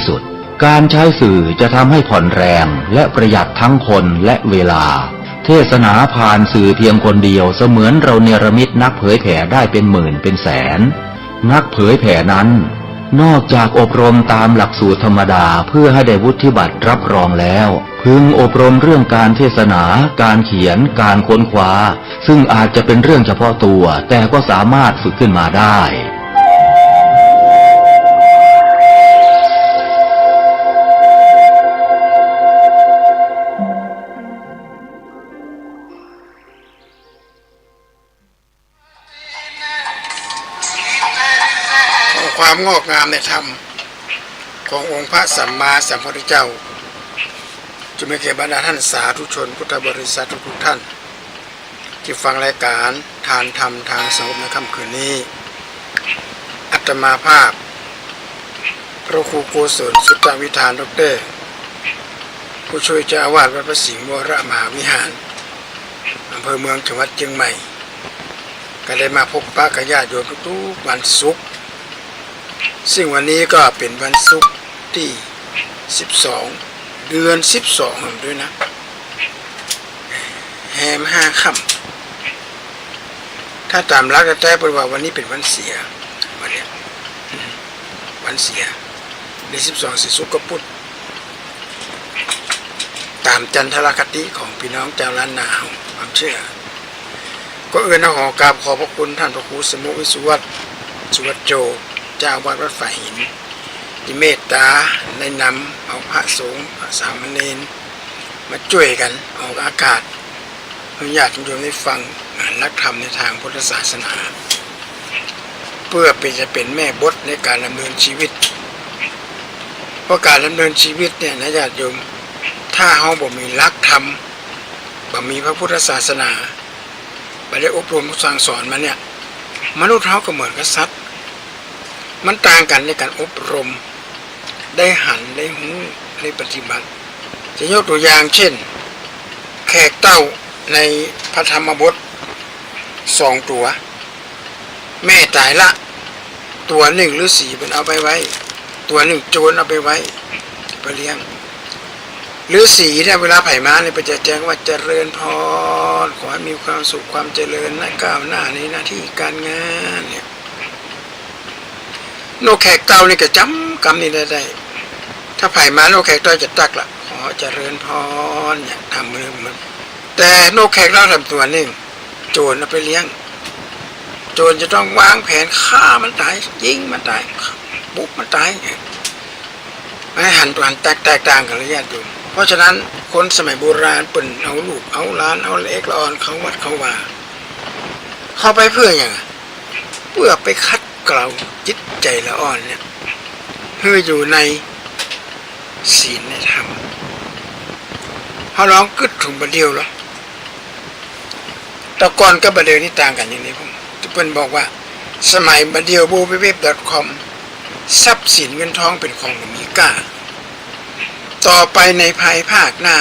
สุดการใช้สื่อจะทำให้ผ่อนแรงและประหยัดทั้งคนและเวลาเทศนาผ่านสื่อเพียงคนเดียวเสมือนเราเนรมิตนักเผยแผ่ได้เป็นหมื่นเป็นแสนนักเผยแผ่นั้นนอกจากอบรมตามหลักสูตรธรรมดาเพื่อให้ได้วุฒิบัตรรับรองแล้วพึงอบรมเรื่องการเทศนาการเขียนการค้นคว้าซึ่งอาจจะเป็นเรื่องเฉพาะตัวแต่ก็สามารถฝึกขึ้นมาได้ความงอกงามในธรรมขององค์พระสัมมาสัมพุทธเจ้าจะมีแก่บรรดาท่านสาธุชนพุทธบริษัททุกท่านที่ฟังรายการทานธรรมทางสงบในค่ำคืนนี้อาตมาภาพพระครูโกศลสุตตวิธานดร.ผู้ช่วยเจ้าอาวาสวัดพระสิงห์วรมหาวิหารอำเภอเมืองจังหวัดเชียงใหม่ก็ได้มาพบปะกับญาติโยมทุกๆวันศุกร์ซึ่งวันนี้ก็เป็นวันศุกร์ที่12เดือน12ด้วยนะแฮม5 ค่ำถ้าตามหลักแท้ๆเป็นว่าวันนี้เป็นวันเสียวันนี้วันเสียเดือน12สิศุกร์พุธตามจันทรคติของพี่น้องชาวล้านนาความเชื่อก็ขอกราบขอบพระคุณท่านพระครูสมุวิสุวัตสุวัตโจเจ้าวัดฝ่ายหินที่เมตตาในนำเอาพระสงฆ์พระสามเณรมาช่วยกันออกอากาศให้ญาติโยมได้ฟังนักธรรมในทางพุทธศาสนาเพื่อจะเป็นแม่บทในการดำเนินชีวิตเพราะการดำเนินชีวิตเนี่ยนะญาติโยมถ้าเราบ่มีหลักธรรมบ่มีพระพุทธศาสนาบ่ได้อบรมสั่งสอนมาเนี่ยมนุษย์เราก็เหมือนกับสัตว์มันต่างกันในการอบรมได้หันได้หูได้ปฏิบัติจะยกตัวอย่างเช่นแขกเต้าในพระธรรมบท2 ตัวแม่ตายละตัวหนึ่งฤาษีเป็นเอาไปไว้ตัวหนึ่งโจรเอาไปไว้ไปเลี้ยงฤาษีเนี่ยเวลาไผ่ม้าเนี่ยไปจะแจ้งว่าเจริญพรขอให้มีความสุขความเจริญและก้าวหน้าในหน้าที่การงานเนี่ยโนแขกเต้านี่ก็จำกรรมนี่ได้ถ้าไผ่มาโนแขกเต้าจะตักละขอเจริญพรเนี่ยทำมือมันแต่โนแขกเต้าทำตัวหนึ่งโจรเอาไปเลี้ยงโจรจะต้องวางแผนฆ่ามันตายยิงมันตายบุกมันตายไม่หันตัวหันแตกต่างกันเลยญาติโยมเพราะฉะนั้นคนสมัยโบราณเปิ่นเอาลูกเอาหลานเอาเล็กละอ่อนเขาวัดเขาว่าเข้าไปเพื่ออย่างเพื่อไปคัดเกลาจิตใจละอ่อนเนี่ยเพื่ออยู่ในศีลในธรรมเขาลองกึศถุงบะเดียวหรอแต่ก่อนกับบะเดียวนี่ต่างกันอย่างนี้ผมที่เพิ่นบอกว่าสมัยบะเดียวwww.com ทรัพย์สินเงินทองเป็นของมีค่าต่อไปในภายภาคหน้า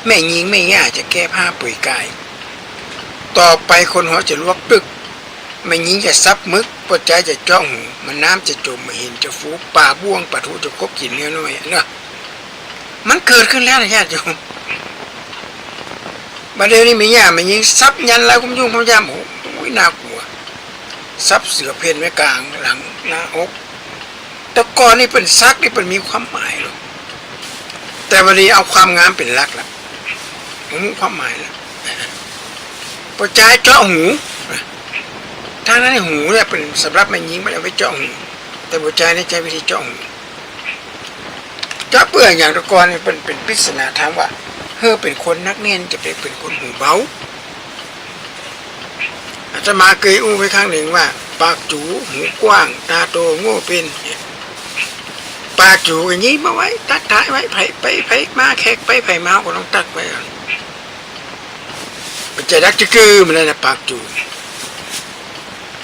แม่ยิงไม่ย่าจะแก้ผ้าปุ๋ยกายต่อไปคนหัวจะลวกตึกไม่ยิงจะซับมึกปวดใจจะจ้องหูมันน้ำจะจมมาเห็นจะฟูป่าบ้วงปลาทูจะกบกินเนื้อน้อยเนาะมันเกิดขึ้นแล้วนะญาติโยมบัดเดี๋ยวนี้ไม่ย่าไม่ยิงซับยันแล้วคุ้มยุ่งคุ้มยามโอ้ยน่ากลัวซับเสือเพนไว้กลางหลังหน้าอกแต่ก่อนนี่เป็นซักนี่เป็นมีความหมายหรอกแต่วันนี้เอาความงามเป็นหลักละผมความหมายละปวดใจเจาะหูทางนั้นหูเนี่ยเป็นสำหรับไม่ยิงไม่เอาไปเจาะหูแต่หัวใจในใจวิธีเจาะหูเจาะเปื่อยอย่างตะกอนเนี่ยเป็นปริศนาถามว่าเฮ้อเป็นคนนักเนียนจะเป็นคนหูเบาอาตมาเคยอู้ไปครั้งหนึ่งว่าปากจูหูกว้างตาโตโง่เป็นปากจูอย่างนี้มาไว้ตักท้ายไว้ไผ่มาแขกไปไผ่มาก็ต้องตักไว้ปัจจัยดักจะคือมันเลยนะปากจู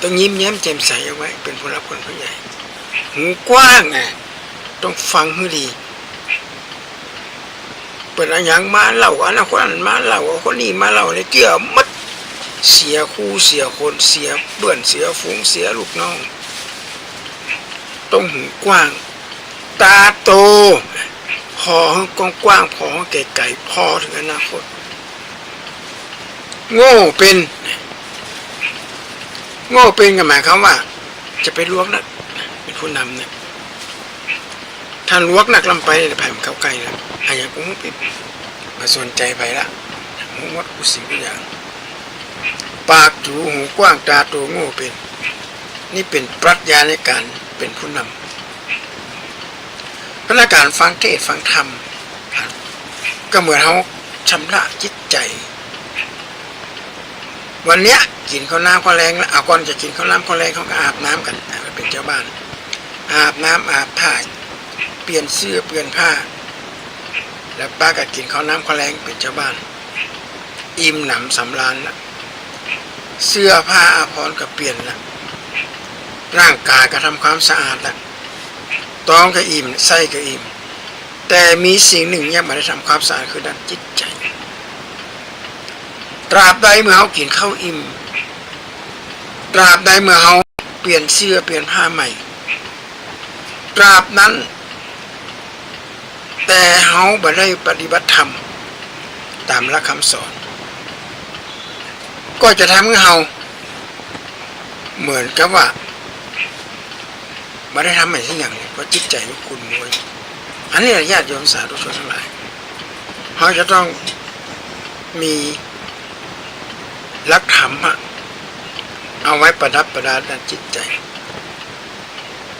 ต้องยิ้มแย้มแจ่มใสเอาไว้เป็นผู้รับคนผู้ใหญ่หูกว้างไงต้องฟังให้ดีเปิดอะไรอย่างมาเล่าอันนั้นคนนั้นมาเล่าคนนี้มาเล่าในเกี่ยวมัดเสียคู่เสียคนเสียเบื่อเสียฟุ้งเสียลูกน้องต้องหูกว้าง ตาโตพอให้กว้างๆพอให้ไกลๆพอถึงอนาคตโง่เป็นก็หมายความว่าจะไปลวกนักเป็นผู้นำเนี่ยท่านลวกนักลำไปเนี่ยไปมันเข้าใกล้แล้วอะไรอย่างกูไม่เป็นมาสนใจไปละมึงวัดกูสิ่งทุกอย่างปากจูหูกว้างตาโตโง่เป็นนี่เป็นปรัชญาในการเป็นผู้นำเพราะการฟังเทศฟังธรรมก็เหมือนเขาชำระจิตใจวันเนี้ยกินข้าวน้ำข้าวแรงแล้วก่อนจะกินข้าวน้ำข้าวแรงเขาก็อาบน้ำกันเป็นเจ้าบ้านอาบน้ำอาบผ้าเปลี่ยนเสื้อเปลี่ยนผ้าแล้วป้าก็กินข้าวน้ำข้าวแรงเป็นเจ้าบ้านอิ่มหนำสำราญแล้วเสื้อผ้าอาภรณ์ก็เปลี่ยนแล้วร่างกายก็ทำความสะอาดแล้วท้องก็อิ่มไส้ก็อิ่มแต่มีสิ่งหนึ่งยังไม่ได้ทำความสะอาดคือด้านจิตใจตราบใดเมื่อเขากินข้าวอิ่มตราบใดเมื่อเขาเปลี่ยนเสื้อเปลี่ยนผ้าใหม่ตราบนั้นแต่เขาบ่ได้ปฏิบัติธรรมตามหลักคำสอนก็จะทำให้เขาเหมือนกับว่าบ่ได้ทำอะไรสักอย่างเลยเพราะจิตใจของคุณมวยอันนี้ญาติโยมสาธุชนทั้งหลายเขาจะต้องมีหลักธรรมเอาไว้ประดับประดาด้านจิตใจ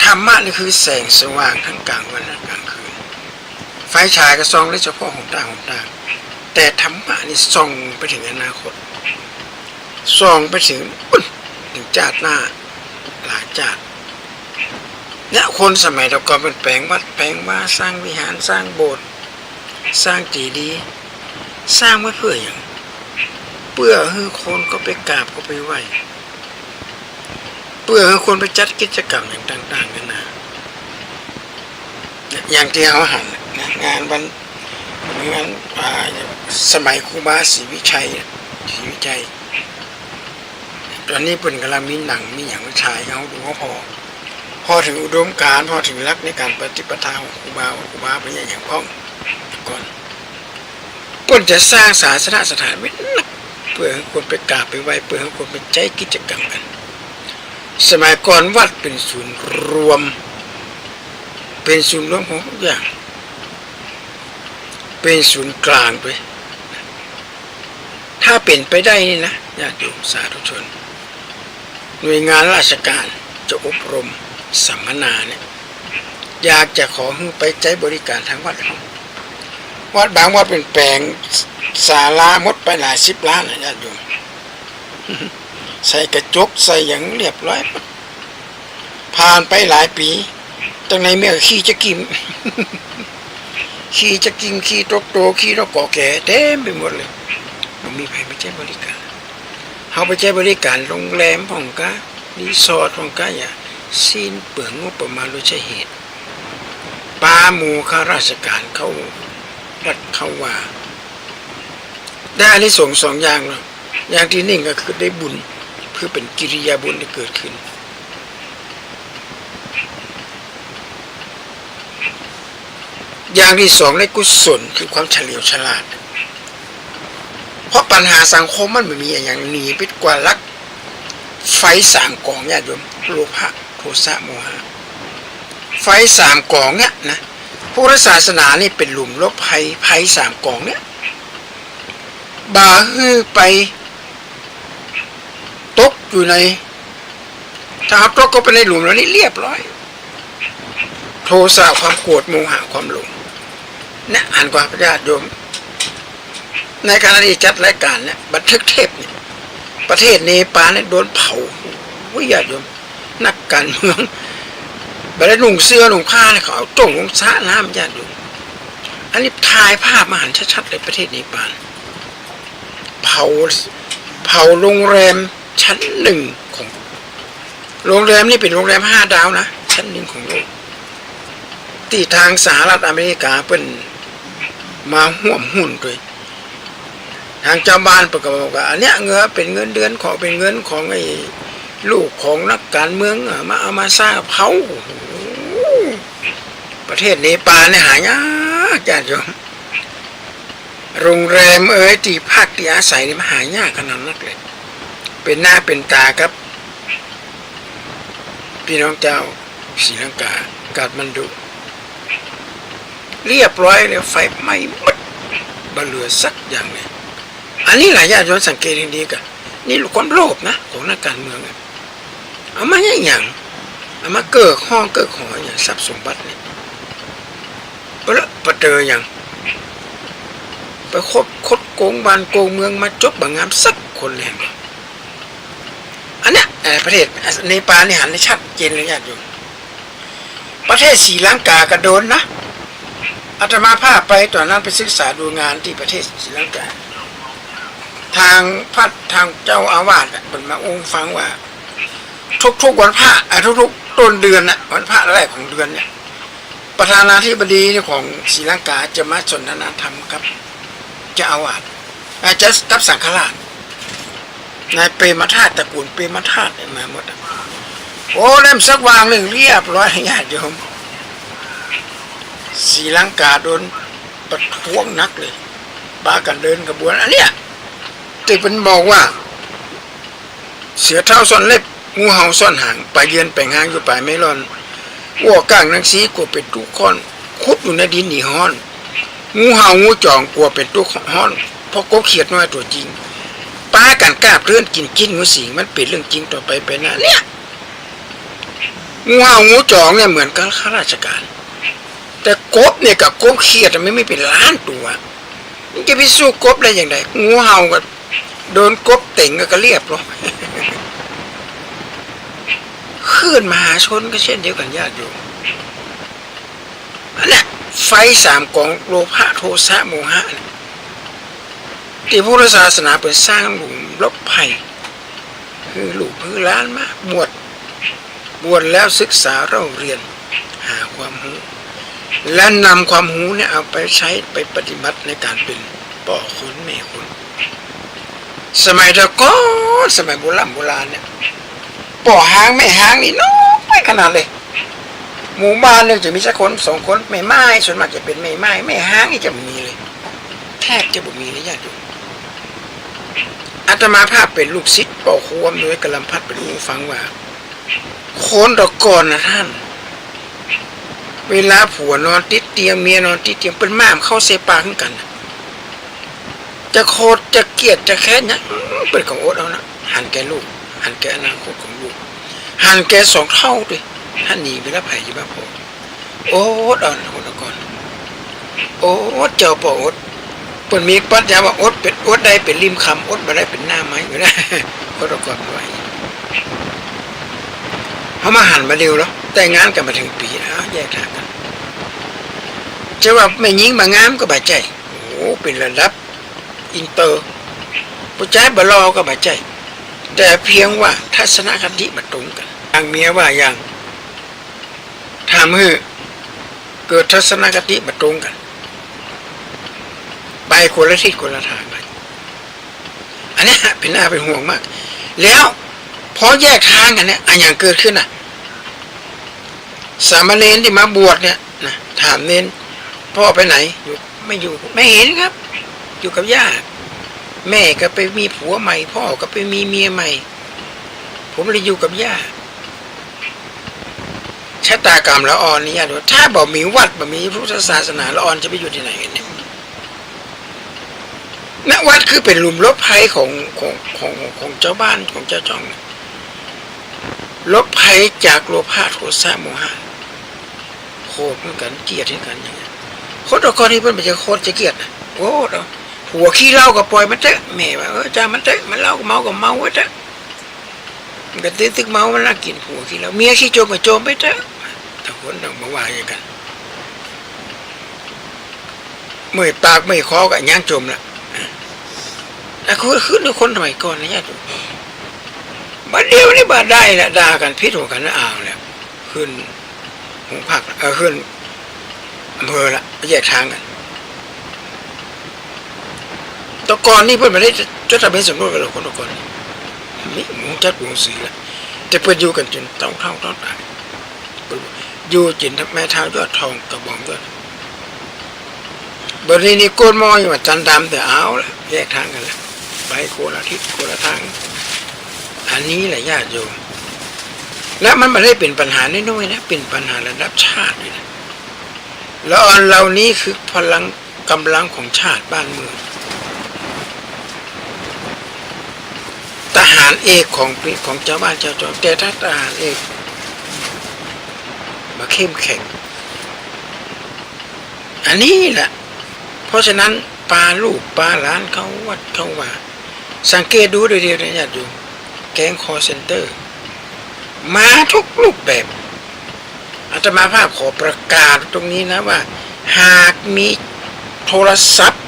ธรรมะนี่คือแสงสว่างทั้งกลางวันและกลางคืนไฟฉายก็ส่องได้เฉพาะหนทางแต่ธรรมะนี่ส่องไปถึงอนาคตส่องไปถึงชาติหน้าหลายชาติเนี่ยคนสมัยเราก็เป็นแปลงวัดแปลงว่าสร้างวิหารสร้างโบสถ์สร้างเจดีย์สร้างไว้เพื่ออย่างเพื่อให้คนก็ไปกราบก็ไปไหว้เพื่อให้คนไปจัดกิจกรรมอย่างต่างๆกันนะอย่างที่เขาหันงานวันงานสมัยครูบาศรีวิชัยตอนนี้เป็นกำลังมีหนังมีอย่างวิชัยเขาดูเขาพอถึงอุดมการณ์พอถึงรักในการปฏิปทาของครูบาเป็นอย่างพ้องก่อนเพิ่นจะสร้างศาสนสถานไว้เพื่อให้คนไปกราบไปไหว้เพื่อให้คนไปใช้กิจกรรมกันสมัยก่อนวัดเป็นศูนย์รวมของทุกอย่างเป็นศูนย์กลางไปถ้าเป็นไปได้นี่นะญาติโยมสาธุชนหน่วยงานราชการจะอบรมสัมมนาเนี่ยอยากจะขอให้ไปใช้บริการทางวัดบางวัดเป็นแปลงศาลาหมดไปหลาย10 ล้านนะญาติโยมใส่กระจกใส่อย่างเรียบร้อยผ่านไปหลายปีตั้งในเมื่อขี้จะกิมขี้ตกโตขี้ตกก่อแก่เต็มไปหมดเลยมันมีใครไปใช้บริการเขาไปใช้บริการโรงแรมของกะรีสอร์ทของกะอย่าสิ้นเปลืองงบประมาณโดยใช่เหตุปาหมู่ข้าราชการเขาวัดเขาว่าได้อานิสงส์2 อย่างแล้วอย่างที่1ก็คือได้บุญเพื่อเป็นกิริยาบุญที่เกิดขึ้นอย่างที่2ได้กุศลคือความเฉลียวฉลาดเพราะปัญหาสังคมมันไม่มีอย่างหนีไปกว่ารักไฟ3 กองญาติโยมโลภะโทสะโมหะไฟ3 กองเนี่ยนะพุทธศาสนานี่เป็นหลุมลบภัย3 กองเนี่ยบาฮือไปตกอยู่ในถ้าตกก็ไปในหลุมแล้วนี่เรียบร้อยโทสะความโกรธโมหะความหลงเนี่ยอ่านกว่าญาติโยมในขณะที่จัดรายการเนี่ยบันทึกเทปเนี่ยประเทศเนปาลเนี่ยโดนเผาญาติโยมนักการเมืองบัดนี้นุ่งเสื้อนุ่งผ้าเนี่ยเขาเอาจ้งลงสระน้ำญาติโยมอันนี้ถ่ายภาพมาหันชัดๆเลยประเทศเนปาลเผาโรงแรมชั้น1ของโรงแรมนี่เป็นโรงแรม5 ดาวนะชั้น1ของโลกที่ทางสหรัฐอเมริกาเป็นมาห่วมหุ้นด้วยทางเจ้าบ้านประกาศว่าอันเนี้ยเป็นเงินเดือนของเป็นเงินของไอ้ลูกของนักการเมืองมาเอามาสร้างเผาป ประเทศเนปาลเนี่ยหายากญาติโยมโรงแรมที่พักที่อาศัยนี่มันหายากขนาดนั้นเลยเป็นหน้าเป็นตาครับพี่น้องเจ้าศรีลังกากาดมันดุเรียบร้อยเลยไฟไหม้หมดบเหลือสักอย่างเลยอันนี้หลายญาติโยมสังเกตดีๆกันนี่ความโลภนะของนักการเมืองเอามาอย่างเอามาเกิกห้องเกิกหออย่างทรัพย์สมบัติเนี่ยประเจออย่างไปคดโกงบ้านโกงเมืองมาจบบางงามสักคนเลยอันเนี้ยประเทศเนปาลนี่หันได้ชัดเจนเลยญาติโยมประเทศศรีลังกากระโดนนะอาตมาภาพไปตอนนั้นไปศึกษาดูงานที่ประเทศศรีลังกาทางเจ้าอาวาสเป็นมาองค์ฟังว่าทุกวันพระทุกต้นเดือนวันพระแรกของเดือนเนี่ยประธานาธิบดีของศรีลังกาจะมาสนทนาธรรมครับเจ้าอาวาสจะกับสังฆราชนายเปรมธาตุตระกูลเปรมธาตุมาหมดโอ้เล่มสักวางหนึ่งเรียบร้อยญาติโยมศรีลังกาโดนประท้วงนักเลยบ้ากันเดินกระบวนอันเนี้ยที่เป็นบอกว่าเสือเท้าซ่อนเล็บงูเห่าซ่อนหางไปเยือนไปงางอยู่ป่าไม่รอนวัวก้างนังสีกลัวเป็นตุกค้อนคุดอยู่ในดินหนีฮ้อนงูเห่างูจ่องกลัวเป็นตุกฮ้อนเพราะกบเขียดน้อยตัวจริงป้ากันกล้าเลื่อนกินงูสิงมันเป็นเรื่องจริงต่อไปนะเนี่ยงูเห่างูจ่องเนี่ยเหมือนกับข้าราชการแต่กบเนี่ยกับกบเขียดมันไม่เป็นล้านตัวมันจะไปสู้กบได้อย่างไรงูเห่าก็โดนกบเต่งก็เรียบร้อยขึ้นมหาชนก็เช่นเดียวกันญาติโยมอันนี้ไฟสามกองโลภะโทสะโมหะที่พุทธศาสนาเป็นสร้างหลุมลบภัยคือหลุมพื้นล้านมาบวชแล้วศึกษาเล่าเรียนหาความรู้และนำความรู้เนี่ยเอาไปใช้ไปปฏิบัติในการเป็นป่อคนแม่คนสมัยตะก้อนสมัยโบราณเนี่ยป่อหางแม่หางนี่น้อยขนาดเลยหมู่บ้านเนี่ยจะมีสักคนสองคนแม่ไม้ส่วนมากจะเป็นแม่ไม้แม่หางนี่จะไม่มีเลยแทบจะไม่มีเลยญาติโยมอาตมาภาพเป็นลูกศิษย์ป่อครูอำนวยกำลังพัดเป็นผู้ฟังว่าคนตะก้อนนะท่านเวลาผัวนอนติดเตียงเมียนอนติดเตียงเป็นม่ามเข้าเซปาขึ้นกันจะโคตรจะเกลียดจะแค้นเนี่ยเป็นของโอ๊ตเอานะหันแกลูกหันแกอนาคตของลูกหันแกสองเท่าด้วยท่านหนีไปแล้วไผ่ยี่บ้าพอโอ๊ตเอานะคนละก่อนโอ๊ตเจ้าป่อโอ๊ตเปิดมีปัญญาว่าโอ๊ตเป็นโอ๊ตได้เป็นริมคำโอ๊ตมาได้เป็นหน้าไม้ไม่ได้คนละก่อนไว้เขามาหันมาเร็วแล้วแต่งงานกันมาถึงปีแล้วแยกทางกันจะว่าไม่ยิงมางามก็บาดใจโอ้เป็นระดับอินเตอร์ผู้ชายบลอก็บาดใจแต่เพียงว่าทัศนคติมันตรงกันทางเมียว่าอย่างทำให้เกิดทัศนคติมันตรงกันไปคนละทิศคนละทางเลยอันนี้เป็นหน้าเป็นห่วงมากแล้วพอแยกทางกันเนี่ยอันอย่างเกิดขึ้นสามเณรที่มาบวชเนี่ยนะถามเน้นพ่อไปไหนอยู่ไม่อยู่ไม่เห็นครับอยู่กับย่าแม่ก็ไปมีผัวใหม่พ่อก็ไปมีเมียใหม่ผมเลยอยู่กับย่าชะตากรรมละอ่อนนี่ญาติโยมถ้าบอกมีวัดบอกมีพุทธศาสนาละอ่อนจะไปอยู่ที่ไหนกันเนี่ยณวัดคือเป็นหลุมลบภัยของเจ้าบ้านของเจ้าจ้องลบภัยจากโลภะโทสะโมหะโคตรเหมือนกันเกลียดเหมือนกันอย่างเงี้ยโคตรก่อนนี้เพิ่นไม่ใช่โคตรจะเกลียดนะโอ้เนาะหัวขี้เหล้าก็ปล่อยมันเถอะแม่ว่าจ้ามันเถอะมันเหล้าก็เมาก็เมาไว้เถอะมันก็ตึกเมามันน่ากินหัวขี้เหล้าเมียขี้โจมก็โจมไปเถอะแต่คนต้องมาว่าอย่างกันเมื่อยปากเมื่อยคอก็ย่างโจมละแต่คือคนสมัยก่อนนะญาติบัดเดียวนี่บาดได้ละด่ากันพิษหัวกันนะอ้าวแล้วขึ้นหงผักขึ้นอำเภอละแยกทางกันตะกอนนี่เพิ่นไม่ได้จะทำเป็นสมรสกับเราคนตะกอนมีหมูจัดหมูสีละแต่เพิ่นอยู่กันจนต้องเท่าตาย อยู่จินแม่เท้ายอดทองกระบองยอดบรินี้โกนมอยว่าจันดำแต่เอาละแยกทางกันแล้วไปโคนละทิศโคนละทางอันนี้แหละญาติโยมและมันไม่ได้เป็นปัญหาน้อยๆนะเป็นปัญหาระดับชาติเลยนะแล้วอันเหล่านี้คือพลังกำลังของชาติบ้านเมืองทหารเอกของเจ้าบ้านเจ้าจอมแต่ถ้าทหารเอกมาเข้มแข็งอันนี้แหละเพราะฉะนั้นปลาลูกปลาหลานเขาวัดเขาว่าสังเกตดูเดียวๆนะญาติโยมแก๊งคอเซ็นเตอร์มาทุกรูปแบบอาตมาภาพขอประกาศตรงนี้นะว่าหากมีโทรศัพท์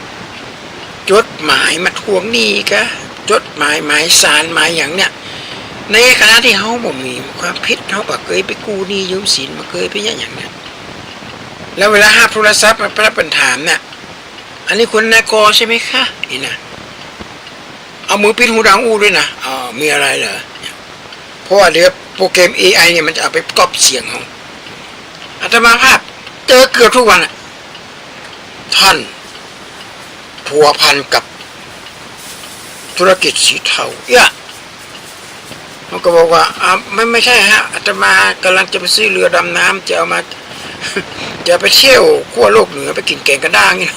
จดหมายมาทวงหนี้กะจดหมายหมายสารหมายอย่างเนี้ยในขณะที่เขาบ่มีความผิดเขาบ่เคยไปกู้หนี้ยืมสินมาเคยไปอย่างเนี้ยแล้วเวลาหาโทรศัพท์มาพระปัญถามเนี่ยอันนี้คุณนายกอใช่ไหมคะนี่นะเอามือปิดหูดังอู้ด้วยนะอ๋อมีอะไรเหรอเพราะว่าเดี๋ยวโปรแกรม AI เนี่ยมันจะเอาไปก๊อปเสียงของอาตมาภาพเจอเกือบทุกวันท่านผัวพันกับธุรกิจสีเทาเนี่ยเขาก็บอกว่าไม่ใช่ฮะอาตมากำลังจะไปซื้อเรือดำน้ำจะเอามาจะไปเที่ยวขั้วโลกเหนือไปกินแกงกระด้างนี่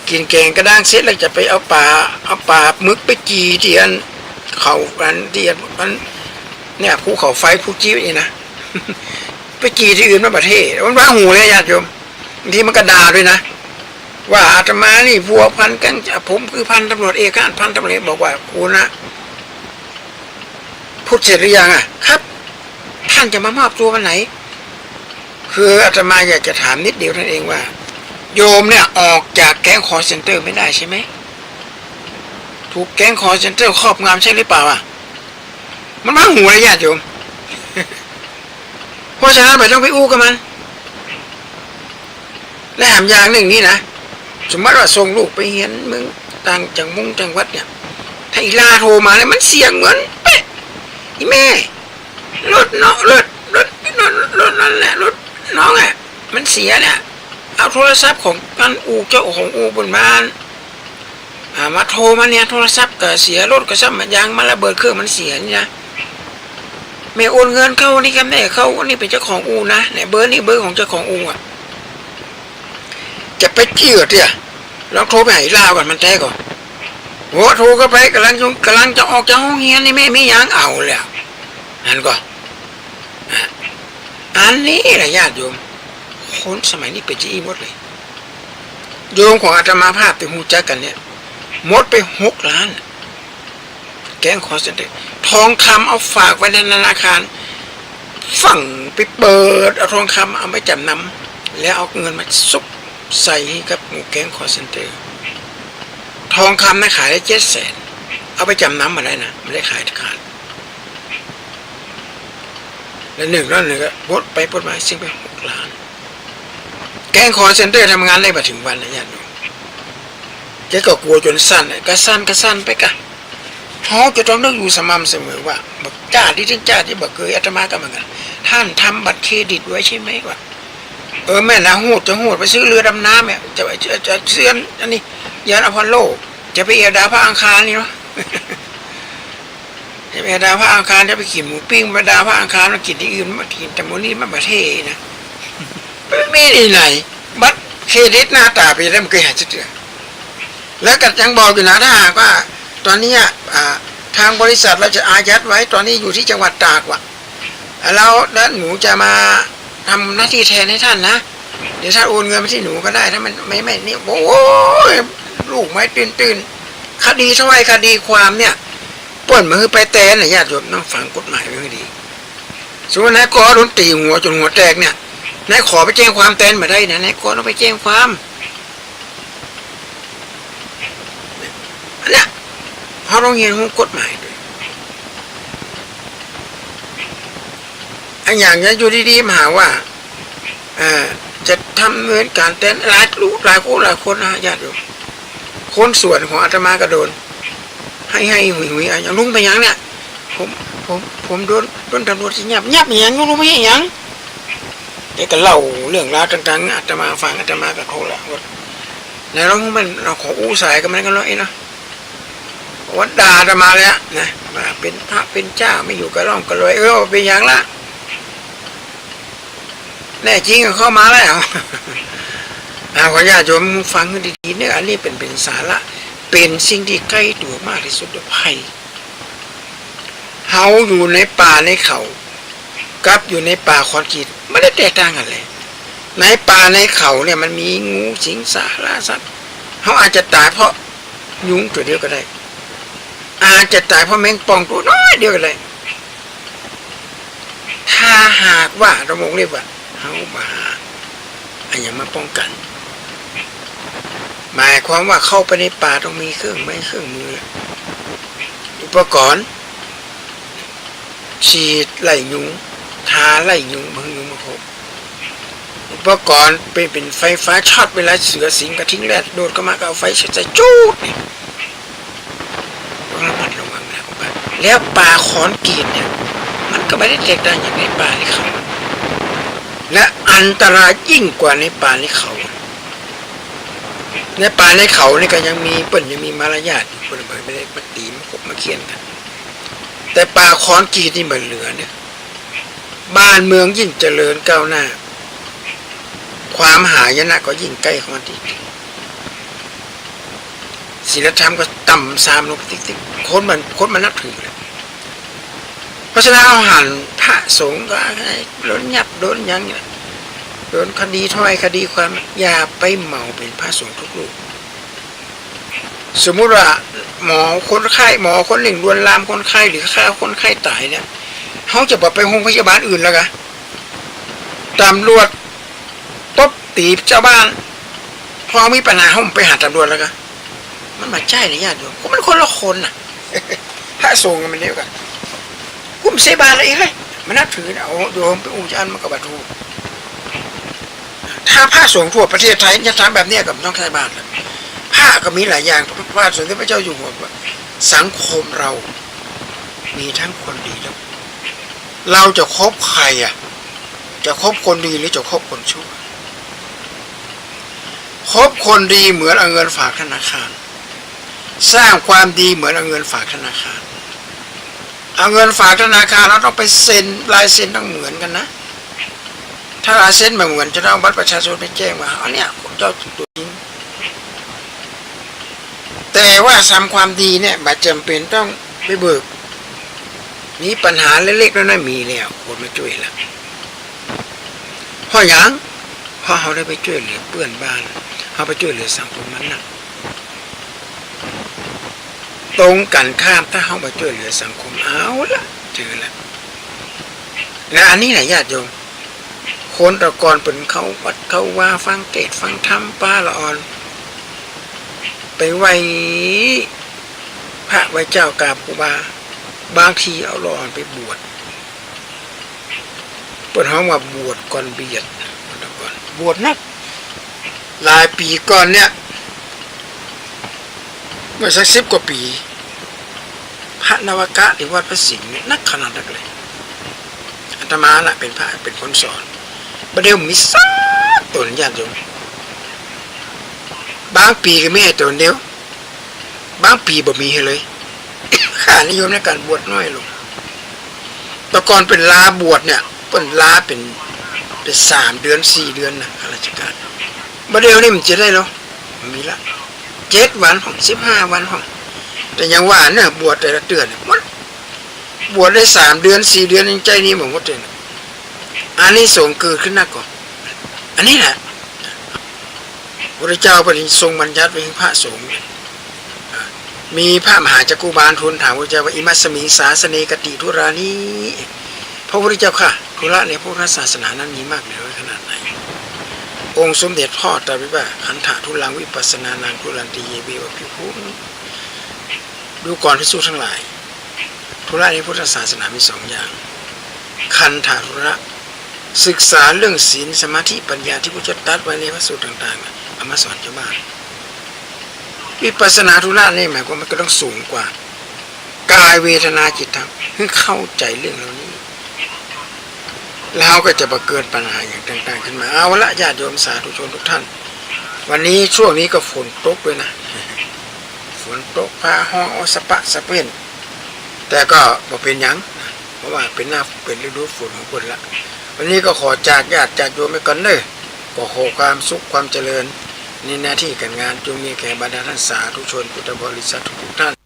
กินแกงกระด้างเสร็จแล้วจะไปเอาปลาหมึกไปจีเทียนเขาอันเทียนมันเนี่ยภูเขาไฟภูจีนี่นะ ไปจีที่อื่นมาประเทศมันว่าหูเลยญาติโยมบางทีมันกระดาด้วยนะว่าอาตมานี่พัวพันกันผมคือพันตำรวจเอกพันตำรวจเอกบอกว่าคุณนะพูดเสร็จหรือยังครับท่านจะมามอบตัววันไหนคืออาตมาอยากจะถามนิดเดียวนั่นเองว่าโยมเนี่ยออกจากแก๊งคอร์เซ็นเตอร์ไม่ได้ใช่ไหมถูกแก๊งคอร์เซ็นเตอร์ครอบงำใช่หรือเปล่ามันบ้าหัวญาติโยม เพราะฉะนั้นไม่ต้องไปอู้กับมันและแถมอย่างหนึ่งนี่นะสมมติว่าส่งลูกไปเรียนมึงต่างจังหวัดเนี่ยถ้าอีลาโทรมาเนี่ยมันเสียงเหมือนเป๊ะอีแม่รถนั่นแหละรถน้องมันเสียเนี่ยเอาโทรศัพท์ของกันอูเจ้าของอูบนบ้านมาโทรมาเนี่ยโทรศัพท์ก็เสียรถก็ซ้ำมันยางมาระเบิดเครื่องมันเสียนี่นะแม่โอนเงินเข้านี่กันแม่เข้านี่เป็นเจ้าของอูนะเนี่ยเบอร์นี่เบอร์ของเจ้าของอูจะไปเกี่ยวเถี่ยลองโทรไปหาลาวก่อนมันแท้ก่อนโหโทรก็ไปกำลังจะออกจากห้องเรียนนี่แม่ไม่ยังเอาแล้วนั่นก่อนอันนี้แหละญาติโยมคนสมัยนี้เป็นจี้หมดเลยโยมของอาตมาภาพที่หูจักกันเนี่ยหมดไป6 ล้านแก๊งคอร์เซ็นเตอร์ทองคำเอาฝากไว้ในธนาคารฝั่งไปเปิดเอาทองคำเอาไปจำนำแล้วเอาเงินมาซุกใส่ให้กับแก๊งคอร์เซ็นเตอร์ทองคำนะขายได้700,000เอาไปจำนำมาได้นะไม่ได้ขายขาดแล้วหนึ่งก็ปลดไปปลดมาซึ่งไป6 ล้านแก๊งคอร์เซ็นเตอร์ทำงานได้มาถึงวันนะญาติโยมแกก็กลัวจนสั้นก็สั้นไปกะเขาจะต้องนึกอยู่สม่ำเสมอว่าบักจ้าที่ถึงจ้าที่บักเคยอาตมาก็เหมือนกันท่านทำบัตรเครดิตไว้ใช่ไหมวะแม่นะจะหูดไปซื้อเรือดำน้ำเนี่ยจะเสื้ออันนี้ยานอพอลโลจะไปเอียดาพระอังคารนี่เนาะ จะไปดาวพระอังคารจะไปกินหมูปิ้งมาดาวพระอังคารมากินที่อื่นมากินแต่โมนี่มาประเทศนะไม่ได้ไหนบัตรเครดิตหน้าตาไปได้มันเคยหายเจือแล้วก็ยังบอกอยู่นะถ้าหากว่าตอนนี้ทางบริษัทเราจะอายัดไว้ตอนนี้อยู่ที่จังหวัดตากว่ะแล้วหนูจะมาทำหน้าที่แทนให้ท่านนะเดี๋ยวท่านโอนเงินมาที่หนูก็ได้ถ้ามันไม่นี่โอ้ยลูกไม่ตื่นคดีถ้อยคดีความเนี่ยป่นมือไปแตนนะญาติโยมต้องฟังกฎหมายไว้ให้ดีส่วนนายกอโดนตีหัวจนหัวแตกเนี่ยนายขอไปแจ้งความแตนมาได้นะนายกอต้องไปแจ้งความเนี่ยเขาต้องเรียนรู้กฎหมายด้วยอันอย่างนี้อยู่ดีๆมาหาว่าจะทำเหมือนการแตนหลายคนนะญาติโยมคนส่วนของอาตมาก็โดนให้หุยอย่างลุงไปยังเนี่ยผมโดนตำรวจสิยับอย่างลุงไม่ยัง แกก็เล่าเรื่องราวต่างๆอาตมาฟังอาตมากับเขาละว่าในเรามันเราขออู้สายกันมันก็น้อยเนาะวัดด่าอาตมาเลยนะมาเป็นพระเป็นเจ้าไม่อยู่กับร่องกับรวยเป็นอย่างละแน่จริงเข้ามาแล้วขอญาติโยมฟังดีๆเนี่ยอันนี้เป็นสาระเป็นสิ่งที่ใกล้ตัวมากที่สุดด้วยภัยเฮาอยู่ในป่าในเขากับอยู่ในป่าคอนกรีตไม่ได้แตกต่างกันเลยในป่าในเขาเนี่ยมันมีงูสิงสาราสัตว์เขาอาจจะตายเพราะยุงตัวเดียวก็ได้อาจจะตายเพราะแมงป่องตัวน้อยเดียวก็ได้ถ้าหากว่าเรามองเรียกว่าเขามาอันอย่างมาป้องกันหมายความว่าเข้าไปในป่าต้องมีเครื่องไม้เครื่องมืออุปกรณ์ฉีดไล่ยุงทาไล่ยุงบางยุงมาพบอุปกรณ์เป็นไฟฟ้าช็อตเวลาเสือสิงกระทิงแรดโดดก็มาเอาไฟช็อตใส่จู๊ดเนี่ยต้องระมัดระวังนะคุณป้าแล้วป่าขอนกรีตเนี่ยมันก็ไม่ได้แตกต่างอย่างในป่าในเขาและอันตรายยิ่งกว่าในป่าในเขาในป่าในเขานี่ก็ยังมียังมีมารยาทคนไม่ได้มาตีมาขบมาเคียนกันแต่ป่าขอนกรีตนี่มันเหลือเนี่ยบ้านเมืองยิ่งเจริญก้าวหน้าความหายนะก็ยิ่งใกล้เข้ามาทีศีลธรรมก็ต่ำซามลงติ๊กๆคนมันนับถือเลยเพราะฉะนั้นเอาหันพระสงฆ์ก็ให้โดนยับโดนยังเนี่ยโดนคดีถ้อยคดีความอย่าไปเมาเป็นพระสงฆ์ทุกรูปสมมุติว่าหมอคนไข้หมอคนหนึ่งลวนลามคนไข้หรือฆ่าคนไข้ตายเนี่ยเขาจะบอกไปโรงพยาบาลอื่นแล้วกันตำรวจตบตีเจ้าบ้านพอมีปัญหาเขาไปหาตำรวจแล้วกันมันมาใจเลยญาติโยมมันคนละคนน่ะพระสงฆ์มันเดียวกันกุ้มเสบาอะไรอีกเลยมันนับถือเอาโยมไปอุ้มจานมันกับบาทูถ้าพระสงฆ์ทั่วประเทศไทยจะทำแบบนี้กับน้องชายบ้านพระก็มีหลายอย่างพระสงฆ์ที่พระเจ้าอยู่หัวสังคมเรามีทั้งคนดีแล้วเราจะคบใครจะคบคนดีหรือจะคบคนชั่วคบคนดีเหมือนเอาเงินฝากธนาคารสร้างความดีเหมือนเอาเงินฝากธนาคารเอาเงินฝากธนาคารเราต้องไปเซ็นลายเซ็นต้องเหมือนกันนะถ้าลายเซ็นไม่เหมือนจะต้องบัตรประชาชนไปแจ้งว่าอันเนี้ยเจ้าตัวจริงแต่ว่าทำความดีเนี่ยบัตรจำเป็นต้องไปเบิกมีปัญหาเล็กๆน้อยๆมีแล้วคนมาช่วยแล้วเพราะอย่างเพราะเขาได้ไปช่วยเหลือเพื่อนบ้านเขาไปช่วยเหลือสังคมมันนะตรงกันข้ามถ้าเขาไปช่วยเหลือสังคมเอาละเจอแล้วและอันนี้แหละญาติโยมคนตะกอนเป็นเขาวัดเขาว่าฟังเกตฟังธรรมป้าละอ่อนไปไหวพระไหวเจ้ากราบครูบาบางทีเอาละอ่อนไปบวชเปิดห้องว่าบวชก่อนเบียดบวชนักหลายปีก่อนเนี่ยเมื่อสัก10 กว่าปีพระนวกะที่วัดพระสิงห์นักขนาดนั้นเลยอาตมาล่ะเป็นพระเป็นคนสอนประเดี๋ยวมีสักตนญาติโยมบางปีก็ไม่ให้ตนเดียวบางปีบ่มีให้เลยค่านิยมในการบวชน้อยลงแต่ก่อนเป็นลาบวชเนี่ยเป็นลาเป็น3 เดือน 4 เดือนนะข้าราชการประเดี๋ยวนี้มันจะได้หรอมีละ7 วันของ15 วันของแต่ยังว่าเนี่ยบวชแต่ละเดือนมันบวชได้3 เดือน 4 เดือนยังใจนี้เหมือนว่าเดือนอันนี้ส่งเกิดขึ้นหน้าก่อนอันนี้แหละพระเจ้าปฏิทรงบัญญัติไว้ให้พระสงฆ์มีพระมหาจักรุบาลทูลถามพระเจ้าว่าอิมัสมิงสาสเนกติธุรานีพระพุทธเจ้าค่ะธุระในพุทธศาสนานั้นมีมากน้อยขนาดไหนองค์สมเด็จพ่อตรัสไว้ว่าขันธทุลังวิปัสสนานังทุลันติเยเบวะพิภูมิดูก่อนภิกษุทั้งหลายธุระในพุทธศาสนามี2 อย่างขันธธุระศึกษาเรื่องศีลสมาธิปัญญาที่พระเจ้าตรัสไว้ในพระสูตรต่างๆเอามาสอนชาวบ้านวิปัสสนาธุระนี่หมายความมันก็ต้องสูงกว่ากายเวทนาจิตธรรมให้เข้าใจเรื่องเหล่านี้ แล้วก็จะมาเกิดปัญหาอย่างต่างๆขึ้นมาเอาละญาติโยมสาธุชนทุกท่านวันนี้ช่วงนี้ก็ฝนตกด้วยนะฝนตกฟ้าห้องสะปะสะเพ็่นแต่ก็บ่เป็นหยังเพราะว่าเป็นฤดูฝนของคนละวันนี้ก็ขอจากญาติจากโยมไปก่อนเด้อก็ขอความสุขความเจริญในหน้าที่การงานจงมีแก่บรรดาท่านสาธุชนพุทธบริษัททุกท่าน